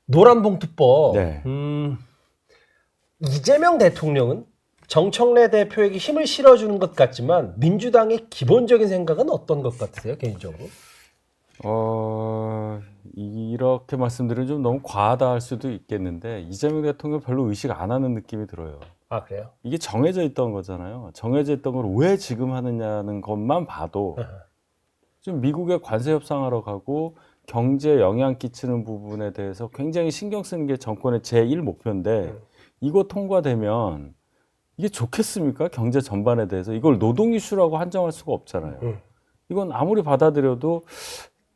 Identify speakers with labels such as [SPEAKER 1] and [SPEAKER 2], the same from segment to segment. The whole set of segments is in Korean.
[SPEAKER 1] 노란봉투법.
[SPEAKER 2] 네.
[SPEAKER 1] 이재명 대통령은 정청래 대표에게 힘을 실어주는 것 같지만 민주당의 기본적인 생각은 어떤 것 같으세요, 개인적으로?
[SPEAKER 2] 이렇게 말씀드리면 좀 너무 과하다 할 수도 있겠는데 이재명 대통령 별로 의식 안 하는 느낌이 들어요.
[SPEAKER 1] 아, 그래요?
[SPEAKER 2] 이게 정해져 있던 거잖아요. 정해져 있던 걸 왜 지금 하느냐는 것만 봐도 좀 미국에 관세 협상하러 가고 경제에 영향 끼치는 부분에 대해서 굉장히 신경 쓰는 게 정권의 제1 목표인데 이거 통과되면 이게 좋겠습니까? 경제 전반에 대해서 이걸 노동 이슈라고 한정할 수가 없잖아요. 이건 아무리 받아들여도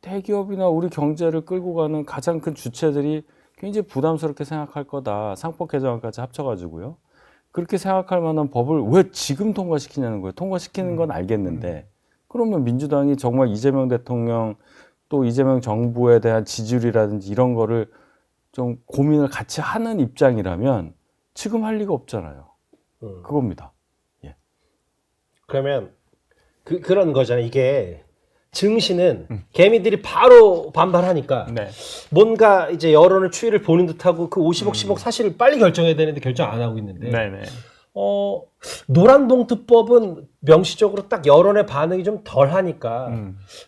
[SPEAKER 2] 대기업이나 우리 경제를 끌고 가는 가장 큰 주체들이 굉장히 부담스럽게 생각할 거다. 상법 개정안까지 합쳐가지고요. 그렇게 생각할 만한 법을 왜 지금 통과시키냐는 거예요. 통과시키는 건 알겠는데 그러면 민주당이 정말 이재명 대통령 또 이재명 정부에 대한 지지율이라든지 이런 거를 좀 고민을 같이 하는 입장이라면 지금 할 리가 없잖아요. 그겁니다. 예.
[SPEAKER 1] 그러면 그런 거잖아요. 이게 증시는 개미들이 바로 반발하니까
[SPEAKER 3] 네.
[SPEAKER 1] 뭔가 이제 여론을 추이를 보는 듯하고 그 50억 10억 사실을 빨리 결정해야 되는데 결정 안 하고 있는데
[SPEAKER 3] 네네.
[SPEAKER 1] 노란봉투법은 명시적으로 딱 여론의 반응이 좀 덜하니까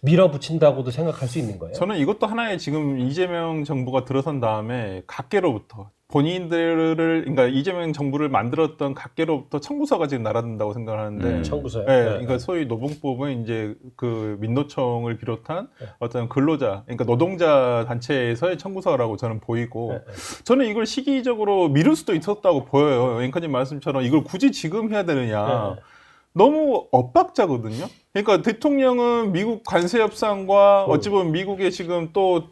[SPEAKER 1] 밀어붙인다고도 생각할 수 있는 거예요.
[SPEAKER 3] 저는 이것도 하나의 지금 이재명 정부가 들어선 다음에 각계로부터 본인들을 그러니까 이재명 정부를 만들었던 각계로부터 청구서가 지금 날아든다고 생각하는데
[SPEAKER 1] 청구서요?
[SPEAKER 3] 네,
[SPEAKER 1] 네.
[SPEAKER 3] 그러니까 소위 노봉법은 이제 그 민노총을 비롯한 어떤 근로자, 그러니까 노동자 단체에서의 청구서라고 저는 보이고 저는 이걸 시기적으로 미룰 수도 있었다고 보여요. 앵커님 말씀처럼 이걸 굳이 지금 해야 되느냐. 너무 엇박자거든요. 그러니까 대통령은 미국 관세 협상과 어찌 보면 미국에 지금 또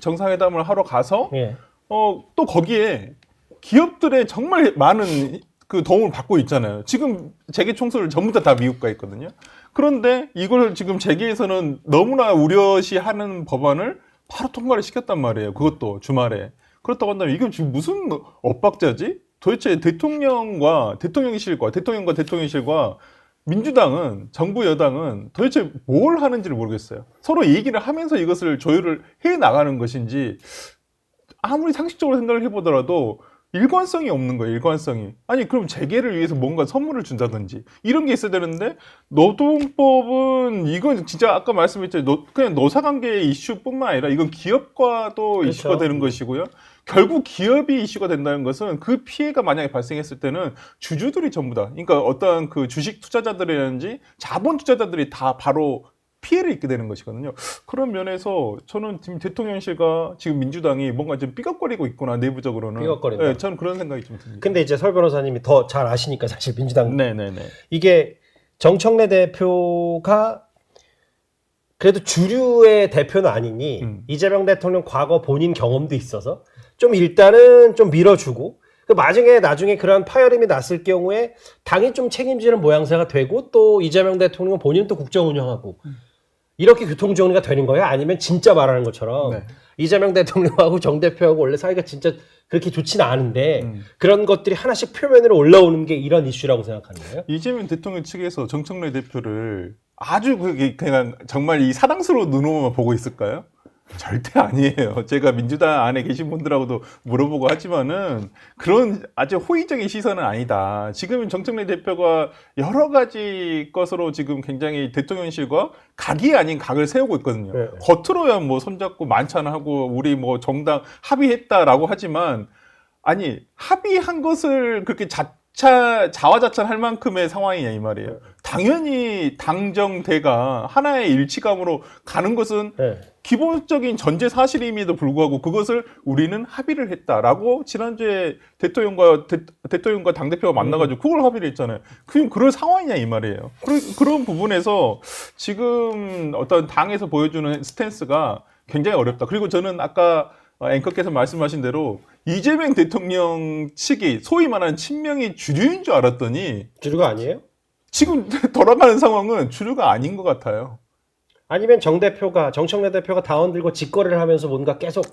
[SPEAKER 3] 정상회담을 하러 가서
[SPEAKER 1] 예.
[SPEAKER 3] 또 거기에 기업들의 정말 많은 그 도움을 받고 있잖아요. 지금 재계 총수를 전부 다 미국가 있거든요. 그런데 이걸 지금 재계에서는 너무나 우려시하는 법안을 바로 통과를 시켰단 말이에요. 그것도 주말에. 그렇다고 한다면 이게 지금 무슨 엇박자지? 도대체 대통령과 대통령실과 민주당은 정부 여당은 도대체 뭘 하는지를 모르겠어요. 서로 얘기를 하면서 이것을 조율을 해 나가는 것인지 아무리 상식적으로 생각을 해보더라도 일관성이 없는 거예요. 일관성이. 아니 그럼 재계를 위해서 뭔가 선물을 준다든지 이런 게 있어야 되는데 노동법은 이건 진짜 아까 말씀했죠. 그냥 노사관계 이슈뿐만 아니라 이건 기업과도
[SPEAKER 1] 그렇죠.
[SPEAKER 3] 이슈가 되는 것이고요. 결국 기업이 이슈가 된다는 것은 그 피해가 만약에 발생했을 때는 주주들이 전부 다 그러니까 어떠한 그 주식 투자자들이라든지 자본 투자자들이 다 바로 피해를 입게 되는 것이거든요. 그런 면에서 저는 지금 대통령실과 지금 민주당이 뭔가 좀 삐걱거리고 있구나, 내부적으로는.
[SPEAKER 1] 삐걱거린다.
[SPEAKER 3] 네, 저는 그런 생각이 좀 듭니다.
[SPEAKER 1] 근데 이제 설 변호사님이 더 잘 아시니까 사실 민주당
[SPEAKER 3] 네네네.
[SPEAKER 1] 이게 정청래 대표가 그래도 주류의 대표는 아니니 이재명 대통령 과거 본인 경험도 있어서 좀 일단은 좀 밀어주고 그 나중에 그런 파열음이 났을 경우에 당이 좀 책임지는 모양새가 되고 또 이재명 대통령은 본인은 또 국정 운영하고 이렇게 교통정리가 되는 거야? 아니면 진짜 말하는 것처럼
[SPEAKER 3] 네.
[SPEAKER 1] 이재명 대통령하고 정 대표하고 원래 사이가 진짜 그렇게 좋지는 않은데 그런 것들이 하나씩 표면으로 올라오는 게 이런 이슈라고 생각하는 거예요?
[SPEAKER 3] 이재명 대통령 측에서 정청래 대표를 아주 그냥 정말 이 사랑스러운 눈으로만 보고 있을까요? 절대 아니에요. 제가 민주당 안에 계신 분들하고도 물어보고 하지만은 그런 아주 호의적인 시선은 아니다. 지금 정청래 대표가 여러 가지 것으로 지금 굉장히 대통령실과 각이 아닌 각을 세우고 있거든요.
[SPEAKER 1] 네.
[SPEAKER 3] 겉으로야 뭐 손잡고 만찬하고 우리 뭐 정당 합의했다라고 하지만 아니 합의한 것을 그렇게 자화자찬할 만큼의 상황이냐 이 말이에요. 당연히 당정대가 하나의 일치감으로 가는 것은
[SPEAKER 1] 네.
[SPEAKER 3] 기본적인 전제 사실임에도 불구하고 그것을 우리는 합의를 했다라고 지난주에 대통령과 당대표가 만나가지고 그걸 합의를 했잖아요. 그럴 상황이냐 이 말이에요. 그런 부분에서 지금 어떤 당에서 보여주는 스탠스가 굉장히 어렵다. 그리고 저는 아까 앵커께서 말씀하신 대로 이재명 대통령 측이 소위 말하는 친명이 주류인 줄 알았더니
[SPEAKER 1] 주류가 아니에요?
[SPEAKER 3] 지금 돌아가는 상황은 주류가 아닌 것 같아요.
[SPEAKER 1] 아니면 정청래 대표가 다원 들고 직거래를 하면서 뭔가 계속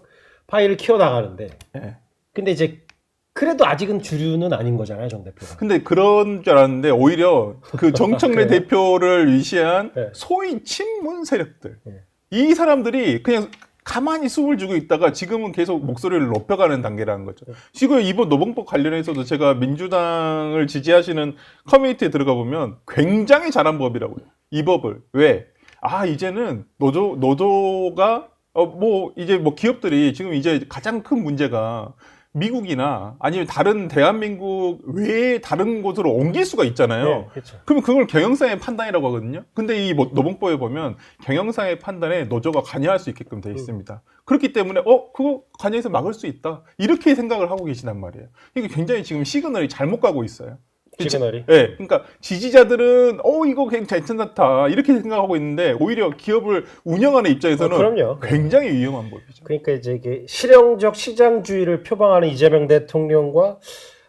[SPEAKER 1] 파일을 키워나가는데
[SPEAKER 3] 네.
[SPEAKER 1] 근데 이제 그래도 아직은 주류는 아닌 거잖아요, 정 대표가.
[SPEAKER 3] 근데 그런 줄 알았는데 오히려 그 정청래 대표를 위시한
[SPEAKER 1] 네.
[SPEAKER 3] 소위 친문 세력들
[SPEAKER 1] 네.
[SPEAKER 3] 이 사람들이 그냥 가만히 숨을 주고 있다가 지금은 계속 목소리를 높여가는 단계라는 거죠. 지금 이번 노봉법 관련해서도 제가 민주당을 지지하시는 커뮤니티에 들어가 보면 굉장히 잘한 법이라고요. 이 법을. 왜? 이제는 노조가 이제 기업들이 지금 이제 가장 큰 문제가 미국이나 아니면 다른 대한민국 외에 다른 곳으로 옮길 수가 있잖아요.
[SPEAKER 1] 네, 그렇죠.
[SPEAKER 3] 그러면 그걸 경영상의 판단이라고 하거든요. 근데 이 노봉법에 보면 경영상의 판단에 노조가 관여할 수 있게끔 돼 있습니다. 그렇기 때문에 그거 관여해서 막을 수 있다. 이렇게 생각을 하고 계시단 말이에요. 이게 굉장히 지금 시그널이 잘못 가고 있어요.
[SPEAKER 1] 시그널이.
[SPEAKER 3] 네, 그러니까 지지자들은 이거 괜찮다 이렇게 생각하고 있는데 오히려 기업을 운영하는 입장에서는
[SPEAKER 1] 그럼요.
[SPEAKER 3] 굉장히 위험한 법이죠.
[SPEAKER 1] 그러니까 이제 이게 실용적 시장주의를 표방하는 이재명 대통령과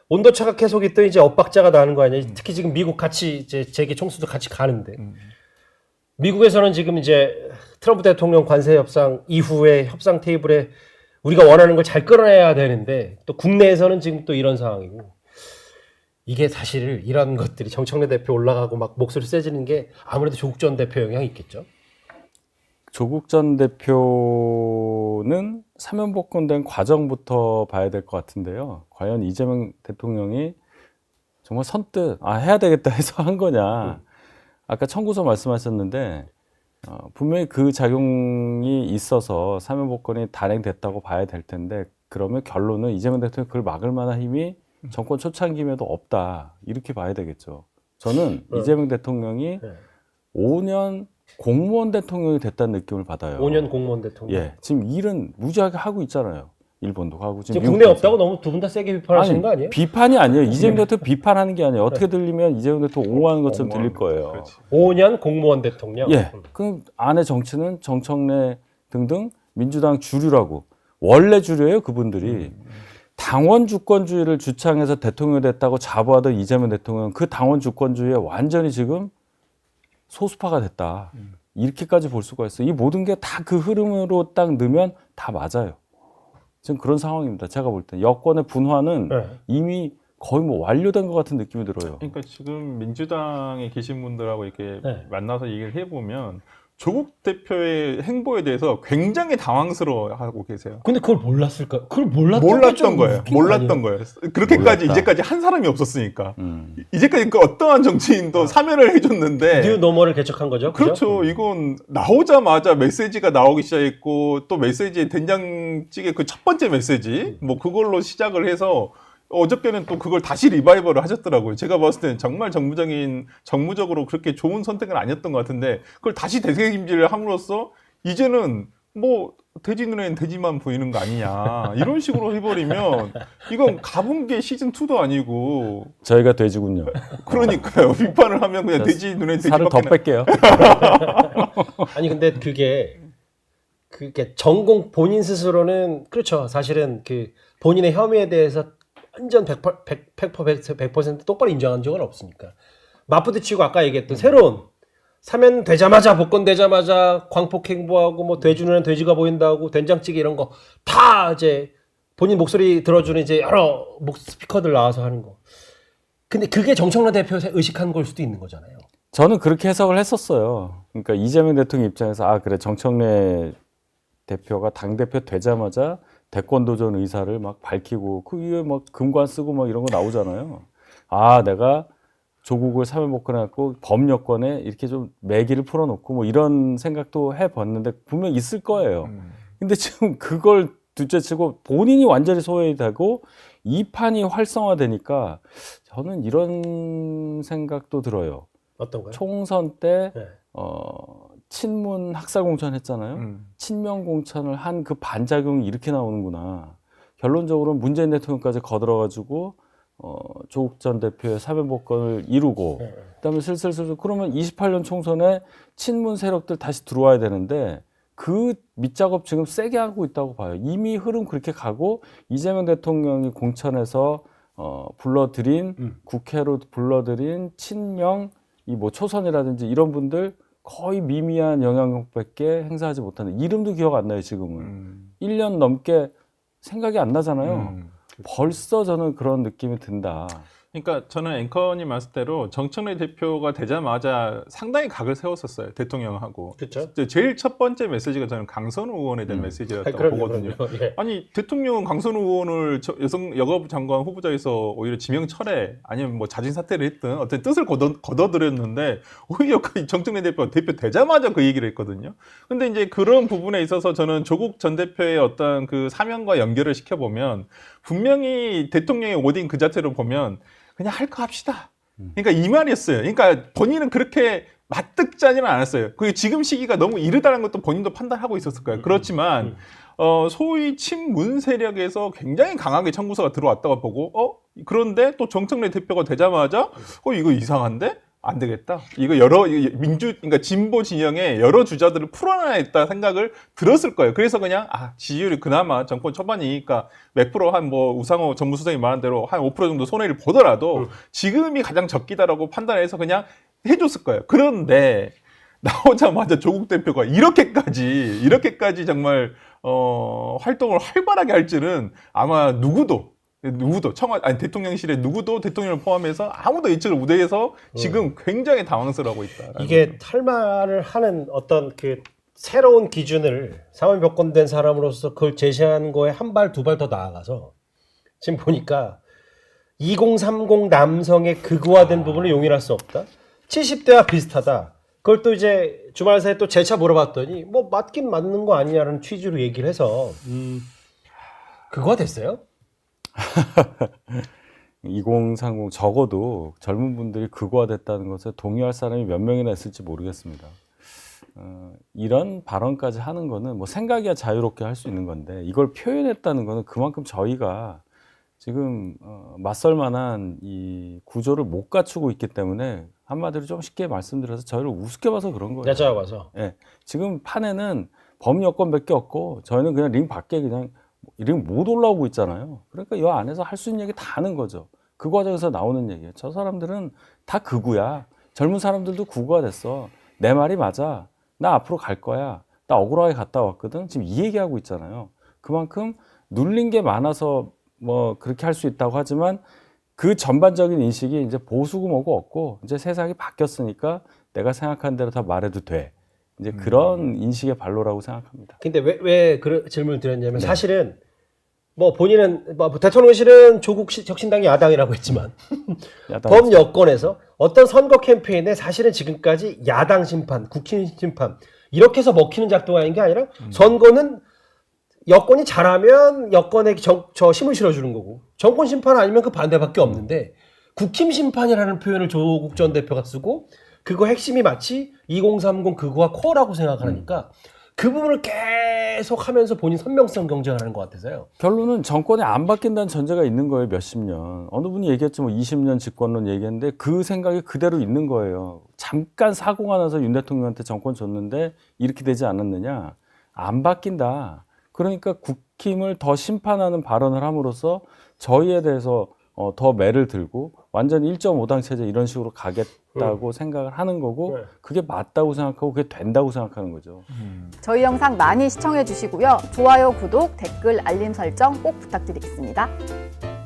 [SPEAKER 1] 온도차가 계속 있던 이제 엇박자가 나는 거 아니에요. 특히 지금 미국 같이 이제 재계 총수도 같이 가는데 미국에서는 지금 이제 트럼프 대통령 관세 협상 이후에 협상 테이블에 우리가 원하는 걸 잘 끌어내야 되는데 또 국내에서는 지금 또 이런 상황이고 이게 사실 이런 것들이 정청래 대표 올라가고 막 목소리 세지는 게 아무래도 조국 전 대표 영향이 있겠죠.
[SPEAKER 2] 조국 전 대표는 사면복권된 과정부터 봐야 될 것 같은데요. 과연 이재명 대통령이 정말 선뜻 해야 되겠다 해서 한 거냐. 아까 청구서 말씀하셨는데 분명히 그 작용이 있어서 사면복권이 단행됐다고 봐야 될 텐데 그러면 결론은 이재명 대통령이 그걸 막을 만한 힘이 정권 초창기임에도 없다. 이렇게 봐야 되겠죠. 저는 이재명 대통령이 5년 공무원 대통령이 됐다는 느낌을 받아요.
[SPEAKER 1] 5년 공무원 대통령.
[SPEAKER 2] 예, 지금 일은 무지하게 하고 있잖아요. 일본도 가고
[SPEAKER 1] 지금 국내 없다고 너무 두 분 다 세게 비판하시는 거 아니에요?
[SPEAKER 2] 비판이 아니에요. 이재명 대통령 비판하는 게 아니에요. 어떻게 들리면 이재명 대통령 옹호하는 것처럼 들릴 거예요.
[SPEAKER 3] 그렇지.
[SPEAKER 1] 5년 공무원 대통령.
[SPEAKER 2] 예, 그 안에 정치는 정청래 등등 민주당 주류라고 원래 주류예요. 그분들이 당원 주권주의를 주창해서 대통령이 됐다고 자부하던 이재명 대통령 그 당원 주권주의에 완전히 지금 소수파가 됐다. 이렇게까지 볼 수가 있어요. 이 모든 게 다 그 흐름으로 딱 넣으면 다 맞아요. 지금 그런 상황입니다. 제가 볼 때 여권의 분화는 이미 거의 완료된 것 같은 느낌이 들어요.
[SPEAKER 3] 그러니까 지금 민주당에 계신 분들하고 이렇게 만나서 얘기를 해보면 조국 대표의 행보에 대해서 굉장히 당황스러워하고 계세요.
[SPEAKER 1] 근데 그걸 몰랐을까? 그걸
[SPEAKER 3] 몰랐던 거예요. 몰랐던 거예요. 그렇게까지
[SPEAKER 2] 몰랐다.
[SPEAKER 3] 이제까지 한 사람이 없었으니까. 이제까지 그 어떠한 정치인도 사면을 해줬는데.
[SPEAKER 1] 뉴 노멀을 개척한 거죠.
[SPEAKER 3] 그렇죠. 이건 나오자마자 메시지가 나오기 시작했고 또 메시지의 된장찌개 그 첫 번째 메시지 그걸로 시작을 해서 어저께는 또 그걸 다시 리바이벌을 하셨더라고요. 제가 봤을 때는 정말 정무적으로 그렇게 좋은 선택은 아니었던 것 같은데 그걸 다시 되새김질을 함으로써 이제는 돼지 눈에는 돼지만 보이는 거 아니냐 이런 식으로 해버리면 이건 가본 게 시즌2도 아니고
[SPEAKER 2] 저희가 돼지군요.
[SPEAKER 3] 그러니까요. 비판을 하면 그냥 돼지 눈에
[SPEAKER 2] 살을 더 뺄게요.
[SPEAKER 1] 아니 근데 그게 전공 본인 스스로는 그렇죠. 사실은 그 본인의 혐의에 대해서 완전 100% 똑바로 인정한 적은 없으니까. 맞부딪히고 아까 얘기했던 새로운 사면 되자마자 복권되자마자 광폭 행보하고 돼지 눈엔 돼지가 보인다고 된장찌개 이런 거 다 이제 본인 목소리 들어주는 이제 여러 스피커들 나와서 하는 거. 근데 그게 정청래 대표 의식한 걸 수도 있는 거잖아요.
[SPEAKER 2] 저는 그렇게 해석을 했었어요. 그러니까 이재명 대통령 입장에서 그래 정청래 대표가 당대표 되자마자 대권 도전 의사를 막 밝히고 그 위에 금관 쓰고 이런 거 나오잖아요. 내가 조국을 사면복권해갖고 법여권에 이렇게 좀 매기를 풀어놓고 이런 생각도 해봤는데 분명 있을 거예요. 근데 지금 그걸 둘째치고 본인이 완전히 소외되고 이 판이 활성화되니까 저는 이런 생각도 들어요.
[SPEAKER 1] 어떤가요?
[SPEAKER 2] 총선 때 친문 학살 공천 했잖아요. 친명 공천을 한 그 반작용이 이렇게 나오는구나. 결론적으로 문재인 대통령까지 거들어가지고 조국 전 대표의 사면복권을 이루고 그다음에 슬슬 그러면 28년 총선에 친문 세력들 다시 들어와야 되는데 그 밑작업 지금 세게 하고 있다고 봐요. 이미 흐름 그렇게 가고 이재명 대통령이 공천에서 국회로 불러들인 친명 초선이라든지 이런 분들 거의 미미한 영향력밖에 행사하지 못하는 이름도 기억 안 나요. 지금은 1년 넘게 생각이 안 나잖아요. 벌써 저는 그런 느낌이 든다.
[SPEAKER 3] 그러니까 저는 앵커님 말씀대로 정청래 대표가 되자마자 상당히 각을 세웠었어요. 대통령하고.
[SPEAKER 1] 그렇죠.
[SPEAKER 3] 제일 첫 번째 메시지가 저는 강선우 의원에 대한 메시지였다고 보거든요.
[SPEAKER 1] 예.
[SPEAKER 3] 아니 대통령은 강선우 의원을 여가부 장관 후보자에서 오히려 지명 철회 아니면 뭐 자진 사퇴를 했든 어떤 뜻을 거둬들였는데 오히려 그 정청래 대표 되자마자 그 얘기를 했거든요. 근데 이제 그런 부분에 있어서 저는 조국 전 대표의 어떤 그 사명과 연결을 시켜보면 분명히 대통령의 워딩 그 자체로 보면 그냥 할 거 합시다. 그러니까 이 말이었어요. 그러니까 본인은 그렇게 맞득짜지는 않았어요. 그게 지금 시기가 너무 이르다는 것도 본인도 판단하고 있었을 거예요. 그렇지만 소위 친문 세력에서 굉장히 강하게 청구서가 들어왔다고 보고 그런데 또 정청래 대표가 되자마자 이거 이상한데? 안 되겠다. 이거 그러니까 진보 진영의 여러 주자들을 풀어놔야겠다 생각을 들었을 거예요. 그래서 그냥, 지지율이 그나마 정권 초반이니까 몇 프로 우상호 전무수석이 말한 대로 한 5% 정도 손해를 보더라도 지금이 가장 적기다라고 판단해서 그냥 해줬을 거예요. 그런데 나오자마자 조국 대표가 이렇게까지 정말, 활동을 활발하게 할 줄은 아마 누구도 대통령실에 누구도 대통령을 포함해서 아무도 예측을 못해서 지금 굉장히 당황스러워하고 있다.
[SPEAKER 1] 이게 탈말을 하는 어떤 그 새로운 기준을 사면복권된 사람으로서 그걸 제시한 거에 한 발, 두 발 더 나아가서 지금 보니까 2030 남성의 극우화된 부분을 용인할 수 없다. 70대와 비슷하다. 그걸 또 이제 주말 사이에 또 재차 물어봤더니 뭐 맞긴 맞는 거 아니냐는 취지로 얘기를 해서 극우화됐어요?
[SPEAKER 2] 2030 적어도 젊은 분들이 극우화됐다는 것에 동의할 사람이 몇 명이나 있을지 모르겠습니다. 이런 발언까지 하는 거는 뭐 생각이야 자유롭게 할 수 있는 건데 이걸 표현했다는 거는 그만큼 저희가 지금 맞설 만한 이 구조를 못 갖추고 있기 때문에 한마디로 좀 쉽게 말씀드려서 저희를 우습게 봐서 그런 거예요.
[SPEAKER 1] 여쭤봐서.
[SPEAKER 2] 예, 지금 판에는 범여권밖에 없고 저희는 그냥 링 밖에 그냥 링 못 올라오고 있잖아요. 그러니까 이 안에서 할 수 있는 얘기 다 하는 거죠. 그 과정에서 나오는 얘기예요. 저 사람들은 다 극우야. 젊은 사람들도 극우가 됐어. 내 말이 맞아. 나 앞으로 갈 거야. 나 억울하게 갔다 왔거든. 지금 이 얘기하고 있잖아요. 그만큼 눌린 게 많아서 뭐 그렇게 할 수 있다고 하지만 그 전반적인 인식이 이제 보수고 뭐고 없고 이제 세상이 바뀌었으니까 내가 생각한 대로 다 말해도 돼. 이제 그런 인식의 발로라고 생각합니다.
[SPEAKER 1] 근데 왜 그런 질문을 드렸냐면 사실은 뭐 본인은 뭐 대통령실은 조국 혁신당이 야당이라고 했지만 범 여권에서 어떤 선거 캠페인에 사실은 지금까지 야당 심판, 국힘 심판 이렇게 해서 먹히는 작동하는 게 아니라 선거는 여권이 잘하면 여권에 저 힘을 실어주는 거고 정권 심판 아니면 그 반대밖에 없는데 국힘 심판이라는 표현을 조국 전 대표가 쓰고 그거 핵심이 마치 2030 그거와 코어라고 생각하니까 그 부분을 계속 하면서 본인 선명성 경쟁을 하는 것 같아서요.
[SPEAKER 2] 결론은 정권이 안 바뀐다는 전제가 있는 거예요. 몇십 년. 어느 분이 얘기했죠. 뭐 20년 집권론 얘기했는데 그 생각이 그대로 있는 거예요. 잠깐 사고가 나서 윤 대통령한테 정권 줬는데 이렇게 되지 않았느냐. 안 바뀐다. 그러니까 국힘을 더 심판하는 발언을 함으로써 저희에 대해서 더 매를 들고 완전 1.5당 체제 이런 식으로 가겠다고 생각을 하는 거고 그게 맞다고 생각하고 그게 된다고 생각하는 거죠.
[SPEAKER 4] 저희 영상 많이 시청해 주시고요. 좋아요, 구독, 댓글, 알림 설정 꼭 부탁드리겠습니다.